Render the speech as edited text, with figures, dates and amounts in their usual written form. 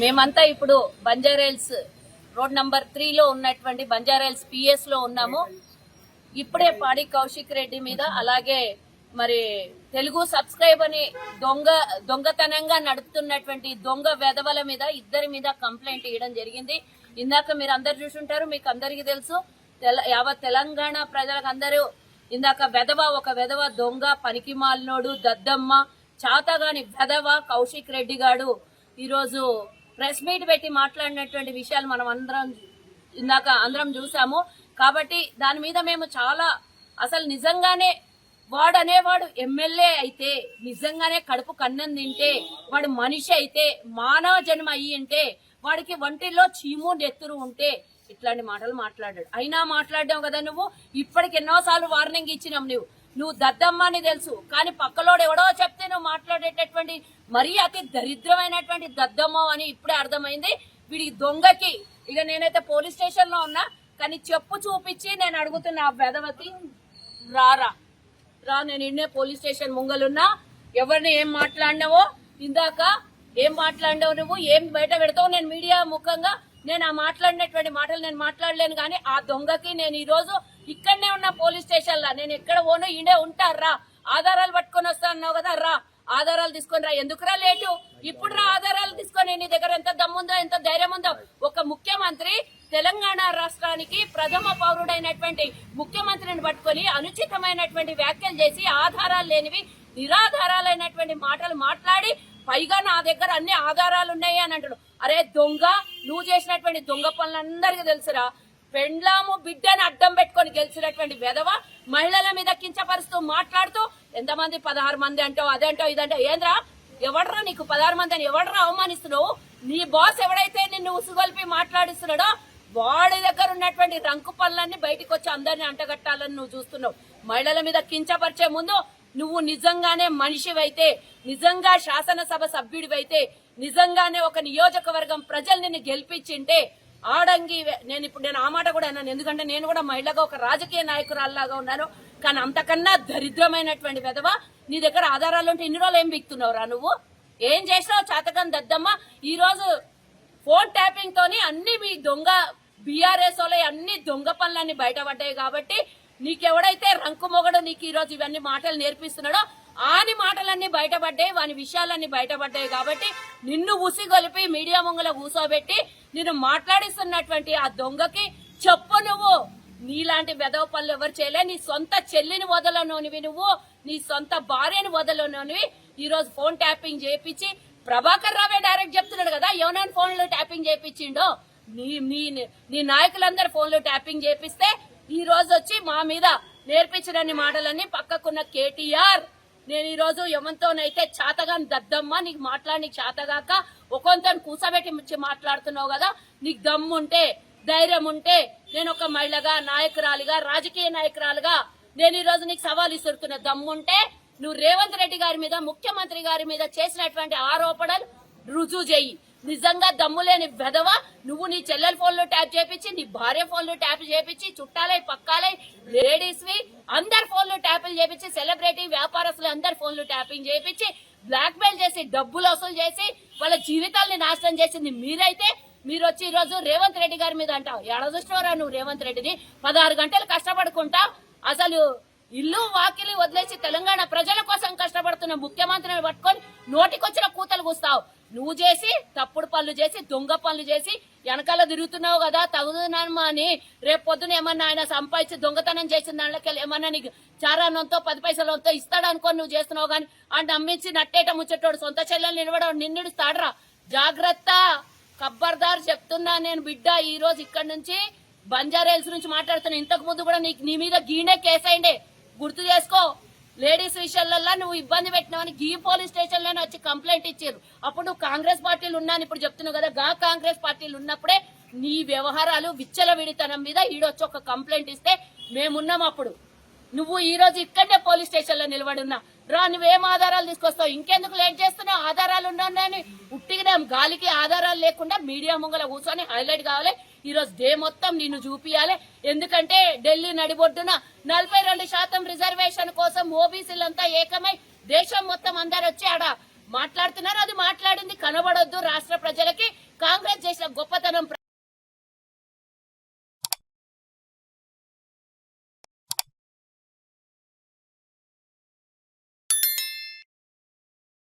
మేమంతా ఇప్పుడు Banjara Hills road number 3లో ఉన్నటువంటి బంజారాహిల్స్ పిఎస్ లో ఉన్నాము. ఇప్పుడే పాడి కౌశిక్ రెడ్డి మీద అలాగే మరి తెలుగు సబ్స్క్రైబ్ అని దొంగతనంగా నడుపుతున్నటువంటి దొంగ వెధవల మీద ఇద్దరి మీద కంప్లైంట్ ఇవ్వడం జరిగింది. ఇందాక మీరు అందరు చూసుంటారు, మీకు అందరికీ తెలుసు. యావత్ తెలంగాణ ప్రజలకు అందరూ ఇందాక ఒక వెధవ దొంగ పనికిమాలినోడు దద్దమ్మ చాతగాని వెధవ కౌశిక్ రెడ్డి గాడు ఈరోజు ప్రెస్ మీట్ పెట్టి మాట్లాడినటువంటి విషయాలు మనం అందరం చూసాము. కాబట్టి దాని మీద మేము చాలా అసలు నిజంగానే వాడనేవాడు ఎమ్మెల్యే అయితే, నిజంగానే కడుపు కన్నం తింటే, వాడు మనిషి అయితే, మానవ జన్మ అయ్యి ఉంటే, వాడికి ఒంటిలో చీము నెత్తురు ఉంటే ఇట్లాంటి మాటలు మాట్లాడాడు. అయినా మాట్లాడావు కదా నువ్వు. ఇప్పటికి ఎన్నోసార్లు వార్నింగ్ ఇచ్చినాం. నువ్వు దద్దమ్మ అని తెలుసు, కానీ పక్కలోడు ఎవడో చెప్తే నువ్వు మాట్లాడేటటువంటి మరీ అతి దరిద్రమైనటువంటి దద్దమ్మ అని ఇప్పుడే అర్థమైంది. వీడికి దొంగకి ఇక నేనైతే పోలీస్ స్టేషన్ లో ఉన్నా, కానీ చెప్పు చూపించి నేను అడుగుతున్నా ఆ వెధవతి రా నేను ఇన్నే పోలీస్ స్టేషన్ ముంగలున్నా. ఎవరిని ఏం మాట్లాడినావో ఇందాక ఏం మాట్లాడినావు నువ్వు, ఏం బయట పెడతావు? నేను మీడియా ముఖంగా నేను ఆ మాట్లాడినటువంటి మాటలు నేను మాట్లాడలేను. కానీ ఆ దొంగకి నేను ఈ రోజు ఇక్కడనే ఉన్నా పోలీస్ స్టేషన్ లా. నేను ఎక్కడ పోను, ఈడే ఉంటారా? ఆధారాలు పట్టుకొని వస్తా అన్నావు కదా, రా ఆధారాలు తీసుకొని రా. ఎందుకురా లేటు? ఇప్పుడు రా ఆధారాలు తీసుకొని. నీ దగ్గర ఎంత దమ్ముందో, ఎంత ధైర్యం ఉందో. ఒక ముఖ్యమంత్రి తెలంగాణ రాష్ట్రానికి ప్రథమ పౌరుడైనటువంటి ముఖ్యమంత్రిని పట్టుకొని అనుచితమైనటువంటి వ్యాఖ్యలు చేసి ఆధారాలు లేనివి నిరాధారాలైనటువంటి మాటలు మాట్లాడి పైగా నా దగ్గర అన్ని ఆధారాలు ఉన్నాయి అని అంటాడు. అరే దొంగ, నువ్వు చేసినటువంటి దొంగ పనులందరికీ తెలుసురా. పెండ్లాము బిడ్డని అడ్డం పెట్టుకొని గెలిచినటువంటి వెధవ మహిళల మీద కించపరుస్తూ మాట్లాడుతూ ఎంతమంది 16 మంది అంటావు, అదంటావు ఇదంటావు. ఏంద్రా ఎవడరా నీకు 16 మంది అని ఎవడరా అవమానిస్తున్నావు? నీ బాస్ ఎవడైతే నిన్ను ఉసుగొల్పి మాట్లాడిస్తున్నాడో వాడి దగ్గర ఉన్నటువంటి రంకు పనులన్నీ బయటకు వచ్చి అందరినీ అంటగట్టాలని నువ్వు చూస్తున్నావు. మహిళల మీద కించపరిచే ముందు నువ్వు నిజంగానే మనిషివైతే, నిజంగా శాసనసభ సభ్యుడివైతే, నిజంగానే ఒక నియోజకవర్గం ప్రజలు నిన్ను గెలిపించింటే ఆడంగి నేను ఆ మాట కూడా అన్నాను. ఎందుకంటే నేను కూడా మహిళగా ఒక రాజకీయ నాయకురాల్లాగా ఉన్నాను. కానీ అంతకన్నా దరిద్రమైనటువంటి వెధవ నీ దగ్గర ఆధారాలు ఉంటే ఇన్ని రోజులు ఏం బిక్తున్నావురా నువ్వు? ఏం చేసినావు చాతకని దద్దమ్మ? ఈ రోజు ఫోన్ ట్యాపింగ్ తోని అన్ని మీ దొంగ బీఆర్ఎస్ వాళ్ళ అన్ని దొంగ పనులన్నీ బయటపడ్డాయి. కాబట్టి నీకెవడైతే రంకు మొగడు నీకు ఈ రోజు ఇవన్నీ మాటలు నేర్పిస్తున్నాడో ఆని మాటలన్నీ బయటపడ్డాయి, వాని విషయాలన్నీ బయటపడ్డాయి. కాబట్టి నిన్ను ఉసిగొలిపి మీడియా ముంగల కూసోబెట్టి నిన్ను మాట్లాడిస్తున్నటువంటి ఆ దొంగకి చెప్పు. నువ్వు నీలాంటి వెధవ పనులు ఎవరు చేయలే. నీ సొంత చెల్లిని వదలనోనివి నువ్వు, నీ సొంత భార్యని వదలనోనివి. ఈ రోజు ఫోన్ ట్యాపింగ్ చేయించి ప్రభాకర్ రావే డైరెక్ట్ చెప్తున్నాడు కదా, ఎవరైనా ఫోన్లో ట్యాపింగ్ చేయించిండో. నీ నాయకులందరూ ఫోన్లో ట్యాపింగ్ చేపిస్తే ఈ రోజు వచ్చి మా మీద నేర్పించడని మాటలన్నీ పక్కకున్న కేటీఆర్. నేను ఈ రోజు ఎవరితోనైతే చాతగాని దద్దమ్మ నీకు మాట్లాడి చాతగాక ఒకంతో కూసబెట్టి మాట్లాడుతున్నావు కదా, నీకు దమ్ముంటే ధైర్యం ఉంటే నేను ఒక మహిళగా, నాయకురాలిగా, రాజకీయ నాయకురాలుగా నేను ఈ రోజు నీకు సవాల్ ఇస్తున్నా. దమ్ముంటే నువ్వు రేవంత్ రెడ్డి గారి మీద, ముఖ్యమంత్రి గారి మీద చేసినటువంటి ఆరోపణలు రుజువు చెయ్యి. నిజంగా దమ్ములేని వెధవ నువ్వు నీ చెల్లెల ఫోన్లో ట్యాప్ చేపించి, నీ భార్య ఫోన్లో ట్యాప్ చేపించి, చుట్టాలై పక్కాలై లేడీస్ వి అందరి ఫోన్లో ట్యాపులు చేపించి, సెలబ్రిటీ వ్యాపారస్తులు అందరి ఫోన్లు ట్యాపింగ్ చేపించి, బ్లాక్ మెయిల్ చేసి డబ్బులు వసూలు చేసి వాళ్ళ జీవితాలని నాశనం చేసింది మీరైతే. మీరు వచ్చి ఈ రోజు రేవంత్ రెడ్డి గారి మీద అంటావు. ఎడదృష్టవరా నువ్వు రేవంత్ రెడ్డిని? 16 గంటలు కష్టపడుకుంటా అసలు ఇల్లు వాకిలి వదిలేసి తెలంగాణ ప్రజల కోసం కష్టపడుతున్న ముఖ్యమంత్రిని పట్టుకొని నోటికొచ్చిన కూతలు కూస్తావు. నువ్వు చేసి తప్పుడు పనులు చేసి దొంగ పనులు చేసి వెనకాల తిరుగుతున్నావు కదా, తగుదనమ్మా అని. రేపు పొద్దున ఏమన్నా ఆయన సంపాదించి దొంగతనం చేసిన దాంట్లోకి ఏమన్నా నీకు చారానంతో 10 పైసలంతో ఇస్తాడు అనుకోని నువ్వు చేస్తున్నావు. కానీ ఆ నమ్మించి నట్టేట ముచ్చటోడు సొంత చెల్లెలు నిలబడవు, నిన్నుడిస్తాడరా. జాగ్రత్త, ఖబ్బర్దార్ చెప్తున్నా నేను బిడ్డ. ఈ రోజు ఇక్కడ నుంచి బంజారాహిల్స్ నుంచి మాట్లాడుతున్నా. ఇంతకు ముందు కూడా నీ మీద గీనే కేసు అయిండే, గుర్తు చేసుకో. లేడీస్ విషయాలలో నువ్వు ఇబ్బంది పెట్టినావని గీ పోలీస్ స్టేషన్ లోనే వచ్చి కంప్లైంట్ ఇచ్చారు. అప్పుడు నువ్వు కాంగ్రెస్ పార్టీలు ఉన్నాను ఇప్పుడు చెప్తున్నావు కదా, కాంగ్రెస్ పార్టీలు ఉన్నప్పుడే నీ వ్యవహారాలు విచ్చల విడితనం మీద ఈడొచ్చి ఒక కంప్లైంట్ ఇస్తే మేమున్నాం. అప్పుడు నువ్వు ఈ రోజు ఇక్కడనే పోలీస్ స్టేషన్ లో నిలబడున్నా. రా, నువ్వేం ఆధారాలు తీసుకొస్తావు? ఇంకెందుకు లేట్ చేస్తున్నావు? ఆధారాలు ఉన్నాయని ఉట్టిగా గాలికి ఆధారాలు లేకుండా మీడియా ముంగల కూర్చొని హైలైట్ కావాలి. ఈ రోజు డే మొత్తం నిన్ను చూపియాలి. ఎందుకంటే ఢిల్లీ నడిబొడ్డున 42% రిజర్వేషన్ కోసం ఓబీసీలంతా ఏకమై దేశం మొత్తం అందరు వచ్చి ఆడ మాట్లాడుతున్నారు. అది మాట్లాడింది కనబడొద్దు రాష్ట్ర ప్రజలకి. కాంగ్రెస్ చేసిన గొప్పతనం